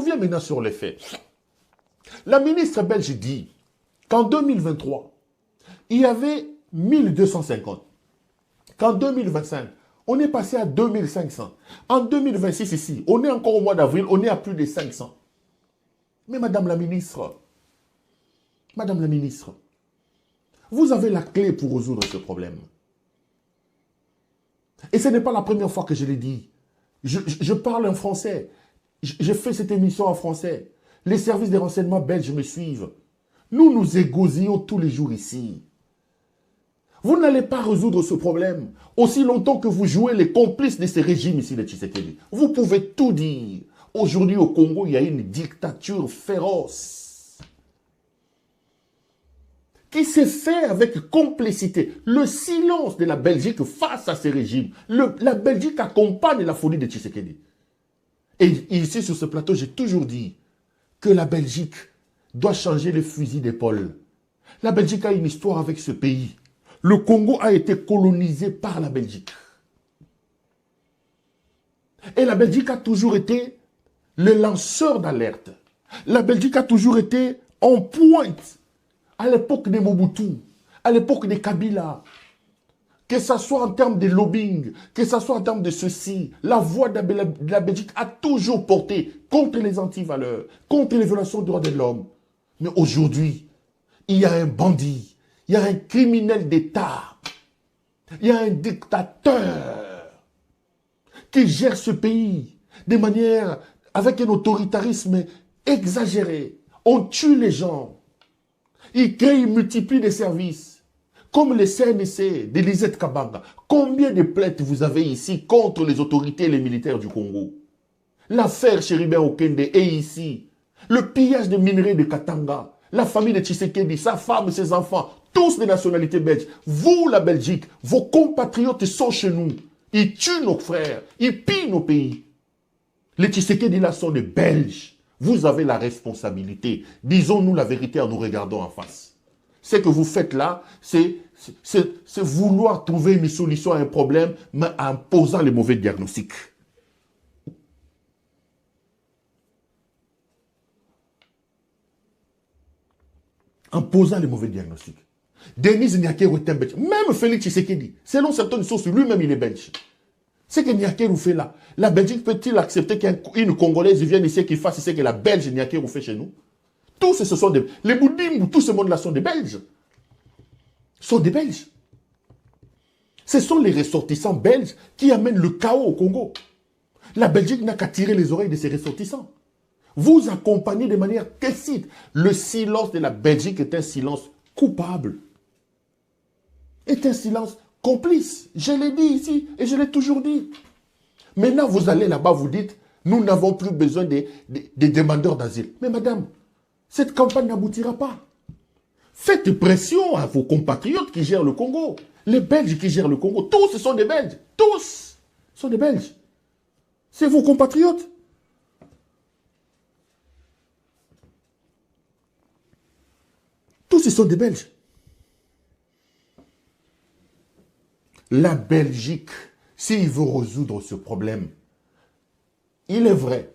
revient maintenant sur les faits. La ministre belge dit qu'en 2023, il y avait 1250. Qu'en 2025, on est passé à 2500. En 2026 ici, on est encore au mois d'avril, on est à plus de 500. Mais Madame la ministre, vous avez la clé pour résoudre ce problème. Et ce n'est pas la première fois que je l'ai dit. Je parle en français. Je fais cette émission en français. Les services de renseignement belges me suivent. Nous nous égosillons tous les jours ici. Vous n'allez pas résoudre ce problème aussi longtemps que vous jouez les complices de ces régimes ici de Tshisekedi. Vous pouvez tout dire. Aujourd'hui au Congo, il y a une dictature féroce qui s'est fait avec complicité. Le silence de la Belgique face à ces régimes. La Belgique accompagne la folie de Tshisekedi. Et ici sur ce plateau, j'ai toujours dit que la Belgique doit changer le fusil d'épaule. La Belgique a une histoire avec ce pays. Le Congo a été colonisé par la Belgique. Et la Belgique a toujours été le lanceur d'alerte. La Belgique a toujours été en pointe à l'époque de Mobutu, à l'époque de Kabila. Que ce soit en termes de lobbying, que ce soit en termes de ceci, la voix de la Belgique a toujours porté contre les antivaleurs, contre les violations des droits de l'homme. Mais aujourd'hui, il y a un bandit, il y a un criminel d'État, il y a un dictateur qui gère ce pays de manière avec un autoritarisme exagéré. On tue les gens. Il crée, il multiplie les services. Comme le CNC d'Elisette Kabanga. Combien de plaintes vous avez ici contre les autorités et les militaires du Congo? L'affaire Chéribert Okende est ici. Le pillage des minerais de Katanga. La famille de Tshisekedi, sa femme, ses enfants, tous des nationalités belges. Vous, la Belgique, vos compatriotes sont chez nous. Ils tuent nos frères. Ils pillent nos pays. Les Tshisekedi là sont des Belges. Vous avez la responsabilité. Disons-nous la vérité en nous regardant en face. Ce que vous faites là, c'est vouloir trouver une solution à un problème, mais en posant les mauvais diagnostics. En posant les mauvais diagnostics. Denis Nyakeru est un Belge. Même Félix Tshisekedi, selon certaines sources, lui-même il est belge. Ce que Nyakeru fait là, la Belgique peut-il accepter qu'une Congolaise vienne ici et qu'il fasse ce que la Belge Nyakeru fait chez nous? Tous ce sont des... Les Bouddhim, tout ce monde-là sont des Belges. Sont des Belges. Ce sont les ressortissants belges qui amènent le chaos au Congo. La Belgique n'a qu'à tirer les oreilles de ses ressortissants. Vous accompagnez de manière tacite. Le silence de la Belgique est un silence coupable. Est un silence complice. Je l'ai dit ici et je l'ai toujours dit. Maintenant, vous allez là-bas, vous dites, nous n'avons plus besoin des demandeurs d'asile. Mais madame, cette campagne n'aboutira pas. Faites pression à vos compatriotes qui gèrent le Congo. Les Belges qui gèrent le Congo, tous ce sont des Belges. Tous sont des Belges. C'est vos compatriotes. Tous ce sont des Belges. La Belgique, s'il veut résoudre ce problème, il est vrai,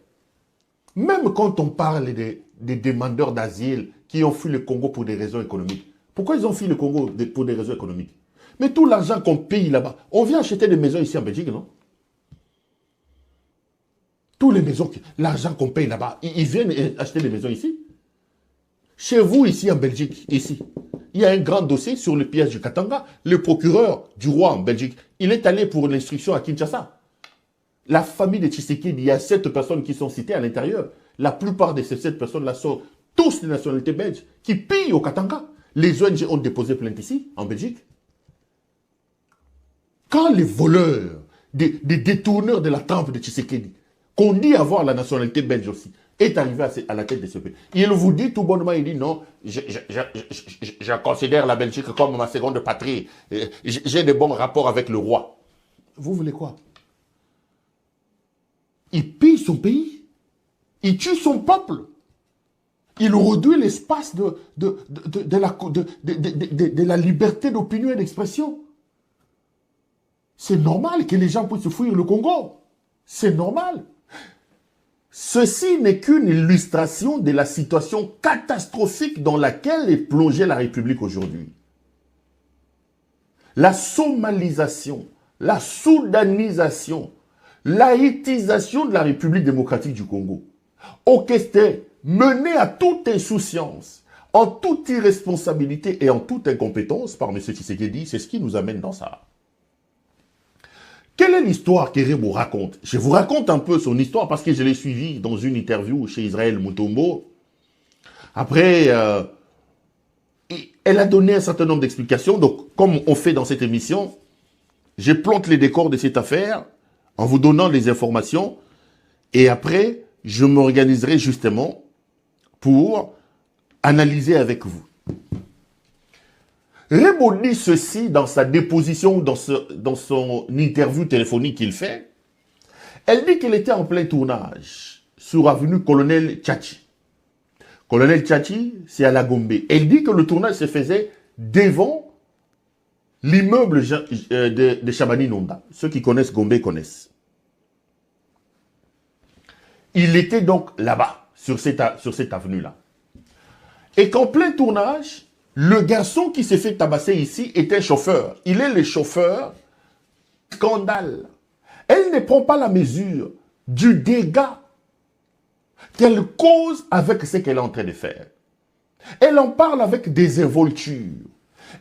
même quand on parle des demandeurs d'asile qui ont fui le Congo pour des raisons économiques. Pourquoi ils ont fui le Congo pour des raisons économiques? Mais tout l'argent qu'on paye là-bas, on vient acheter des maisons ici en Belgique, non? Tous les maisons, l'argent qu'on paye là-bas, ils viennent acheter des maisons ici. Chez vous, ici en Belgique, ici, il y a un grand dossier sur le pillage du Katanga. Le procureur du roi en Belgique, il est allé pour l'instruction à Kinshasa. La famille de Tshisekedi, il y a 7 personnes qui sont citées à l'intérieur. La plupart de ces 7 personnes-là sont tous des nationalités belges qui pillent au Katanga. Les ONG ont déposé plainte ici, en Belgique. Quand les voleurs, des détourneurs de la trempe de Tshisekedi, qu'on dit avoir la nationalité belge aussi, est arrivé à la tête de ce pays. Il vous dit tout bonnement, il dit non, je considère la Belgique comme ma seconde patrie. J'ai de bons rapports avec le roi. Vous voulez quoi? Il pille son pays. Il tue son peuple. Il réduit l'espace de la liberté d'opinion et d'expression. C'est normal que les gens puissent fuir le Congo. C'est normal. Ceci n'est qu'une illustration de la situation catastrophique dans laquelle est plongée la République aujourd'hui. La somalisation, la soudanisation, l'haïtisation de la République démocratique du Congo, orchestrée, menée à toute insouciance, en toute irresponsabilité et en toute incompétence par M. Tshisekedi, c'est ce qui nous amène dans ça. Quelle est l'histoire qu'Erebo raconte? Je vous raconte un peu son histoire parce que je l'ai suivi dans une interview chez Israël Mutombo. Après, elle a donné un certain nombre d'explications. Donc, comme on fait dans cette émission, je plante les décors de cette affaire en vous donnant les informations. Et après, je m'organiserai justement pour analyser avec vous. Rebo dit ceci dans sa déposition, dans son interview téléphonique qu'il fait. Elle dit qu'elle était en plein tournage sur avenue Colonel Tchachi. Colonel Tchachi, c'est à la Gombe. Elle dit que le tournage se faisait devant l'immeuble de Shabani Nonda. Ceux qui connaissent Gombe connaissent. Il était donc là-bas, sur cette avenue-là. Et qu'en plein tournage, le garçon qui s'est fait tabasser ici est un chauffeur. Il est le chauffeur. Scandale. Elle ne prend pas la mesure du dégât qu'elle cause avec ce qu'elle est en train de faire. Elle en parle avec désinvolture.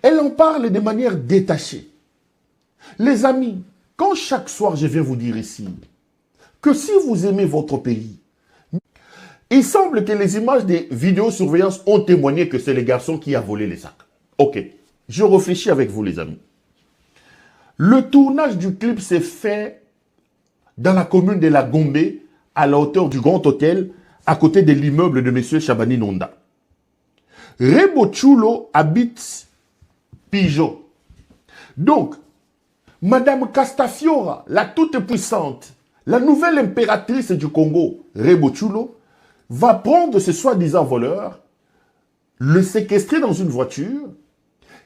Elle en parle de manière détachée. Les amis, quand chaque soir je viens vous dire ici que si vous aimez votre pays, il semble que les images des vidéosurveillance ont témoigné que c'est le garçon qui a volé les sacs. Ok, je réfléchis avec vous les amis. Le tournage du clip s'est fait dans la commune de la Gombe, à la hauteur du Grand Hôtel, à côté de l'immeuble de M. Shabani Nonda. Rebo Chulo habite Pigeon. Donc, Madame Castafiora, la toute-puissante, la nouvelle impératrice du Congo, Rebo Chulo, va prendre ce soi-disant voleur, le séquestrer dans une voiture,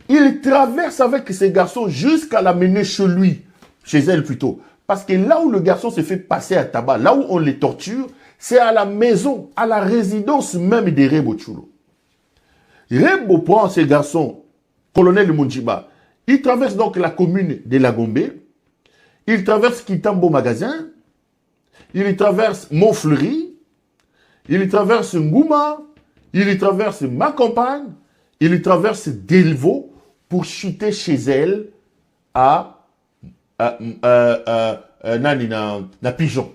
il traverse avec ses garçons jusqu'à l'amener chez lui, chez elle plutôt. Parce que là où le garçon se fait passer à tabac, là où on les torture, c'est à la maison, à la résidence même de Rebo Chulo. Rebo prend ses garçons, colonel Munjiba, il traverse donc la commune de la Gombe, il traverse Kitambo Magasin, il traverse Montfleury, il traverse Ngouma, il traverse ma campagne, il traverse Delvaux pour chuter chez elle à Pigeon.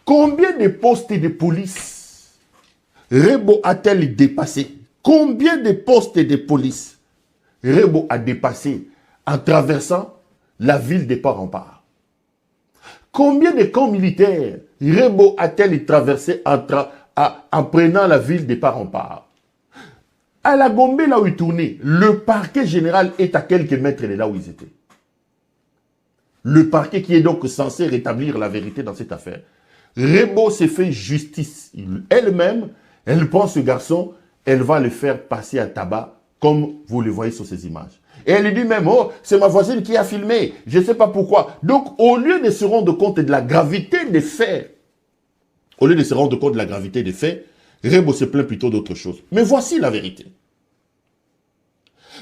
Combien de postes de police Rebo a-t-elle dépassé? Combien de postes de police Rebo a dépassé en traversant la ville des Pas-Remparts? Combien de camps militaires Rebo a-t-elle traversé en prenant la ville des Pas-Remparts? À la Gombe, là où il tournait, le parquet général est à quelques mètres de là où ils étaient. Le parquet qui est donc censé rétablir la vérité dans cette affaire. Rebo s'est fait justice. Elle-même, elle prend ce garçon, elle va le faire passer à tabac, comme vous le voyez sur ces images. Et elle lui dit même, oh, c'est ma voisine qui a filmé, je ne sais pas pourquoi. Donc, au lieu de se rendre compte de la gravité des faits, Rebo se plaint plutôt d'autre chose. Mais voici la vérité.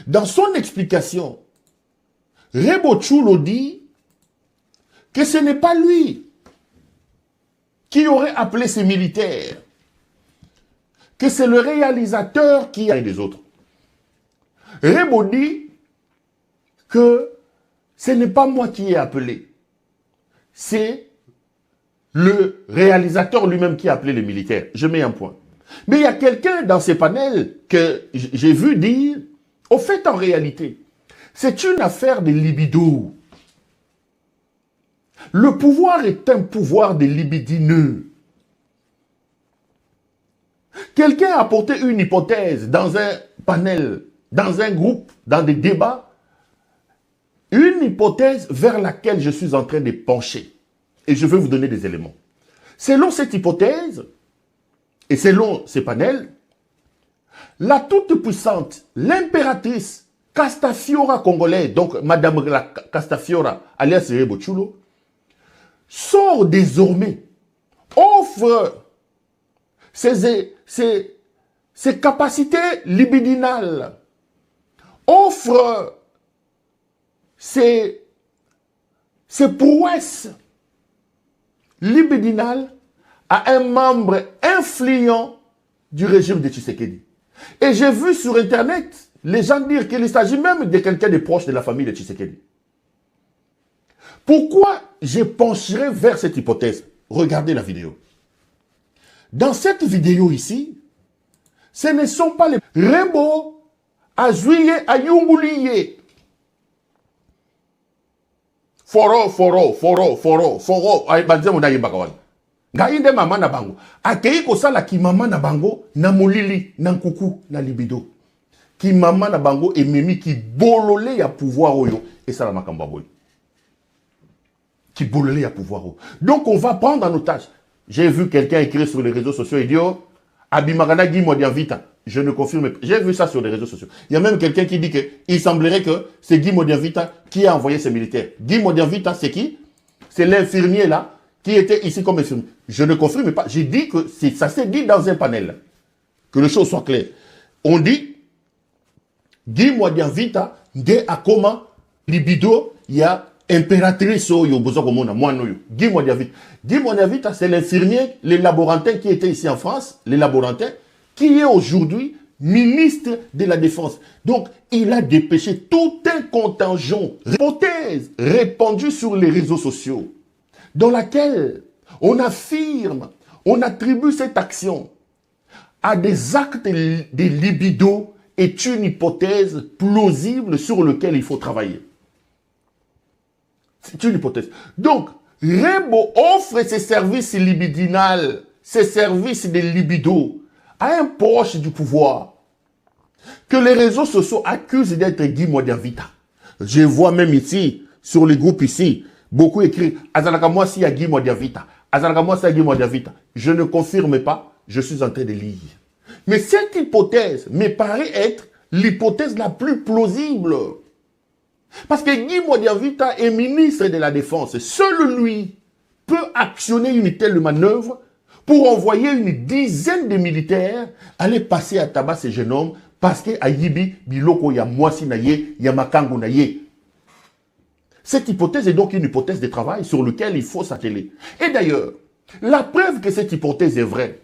Dans son explication, Rebo Chulo dit que ce n'est pas lui qui aurait appelé ces militaires, que c'est le réalisateur qui a des autres. Rebo dit que ce n'est pas moi qui ai appelé, c'est le réalisateur lui-même qui a appelé les militaires. Je mets un point. Mais il y a quelqu'un dans ces panels que j'ai vu dire, au fait, en réalité, c'est une affaire de libido. Le pouvoir est un pouvoir de libidineux. Quelqu'un a apporté une hypothèse dans un panel, dans un groupe, dans des débats, une hypothèse vers laquelle je suis en train de pencher. Et je vais vous donner des éléments. Selon cette hypothèse, et selon ces panels, la toute-puissante, l'impératrice Castafiora congolaise, donc Madame Castafiora, alias Rebo Chulo, sort désormais offre ses capacités libidinales, offre ses prouesses libidinales à un membre influent du régime de Tshisekedi. Et j'ai vu sur Internet les gens dire qu'il s'agit même de quelqu'un de proche de la famille de Tshisekedi. Pourquoi je pencherai vers cette hypothèse? Regardez la vidéo. Dans cette vidéo ici, ce ne sont pas les Rembo, Azuye, Ayunguliye. Foro, ay banzemo na yebakawan. Ngainde mama na bango. Akei kosala ki mama na bango, na molili, na nkuku, na libido. Ki mama na bango ememi ki bolole ya pouvoir oyo. Et ça la makamba boy. Qui bolole ya pouvoir oyo. Donc on va prendre en otage. J'ai vu quelqu'un écrire sur les réseaux sociaux, il dit oh, Abimagana Guy Modianvita. Je ne confirme pas. J'ai vu ça sur les réseaux sociaux. Il y a même quelqu'un qui dit qu'il semblerait que c'est Guy Modianvita qui a envoyé ses militaires. Guy Modianvita, c'est qui? C'est l'infirmier là, qui était ici comme infirmier. Je ne confirme pas. J'ai dit que ça s'est dit dans un panel. Que les choses soient claires. On dit, Guy Modianvita, de Akoma, libido, il y a impératrice Oyo, Guy Modianvita. Guy Modianvita, c'est l'infirmier, les laborantin qui était ici en France, les laborantins, qui est aujourd'hui ministre de la Défense. Donc, il a dépêché tout un contingent, hypothèse répandue sur les réseaux sociaux, dans laquelle on affirme, on attribue cette action à des actes de libido, est une hypothèse plausible sur laquelle il faut travailler. C'est une hypothèse. Donc, Rembo offre ses services libidinales, ses services de libido à un proche du pouvoir que les réseaux sociaux accusent d'être Guy Modianvita. Je vois même ici, sur les groupes ici, beaucoup écrit Azalaka moi si à Guy Modianvita. Azalaka moi si à Guy Modianvita. Je ne confirme pas, je suis en train de lire. Mais cette hypothèse me paraît être l'hypothèse la plus plausible. Parce que Guy Modianvita est ministre de la Défense. Seul lui peut actionner une telle manœuvre pour envoyer une dizaine de militaires aller passer à tabac ces jeunes hommes parce que à Yibi, Biloko, ya Mwasi naye, ya Makango naye. Cette hypothèse est donc une hypothèse de travail sur laquelle il faut s'atteler. Et d'ailleurs, la preuve que cette hypothèse est vraie,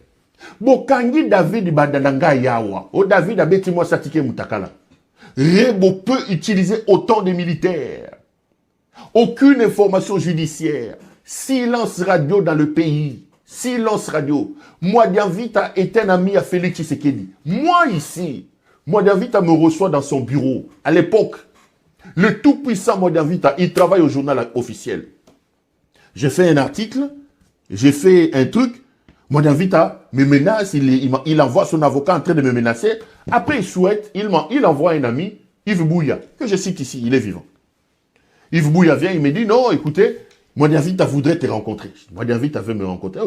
Bokangi David Badananga Yawa, o David Abetimo Satike Mutakala, Rebo peut utiliser autant de militaires. Aucune information judiciaire. Silence radio dans le pays. Silence radio. Modianvita est un ami à Félix Tshisekedi. Moi ici, Modianvita me reçoit dans son bureau. À l'époque, le tout-puissant Modianvita, il travaille au journal officiel. J'ai fait un article, j'ai fait un truc. Modianvita me menace, il envoie son avocat en train de me menacer. Après, il souhaite, il envoie un ami, Yves Bouya, que je cite ici, il est vivant. Yves Bouya vient, il me dit, non, écoutez, Modianvita voudrait te rencontrer. Modianvita veut me rencontrer.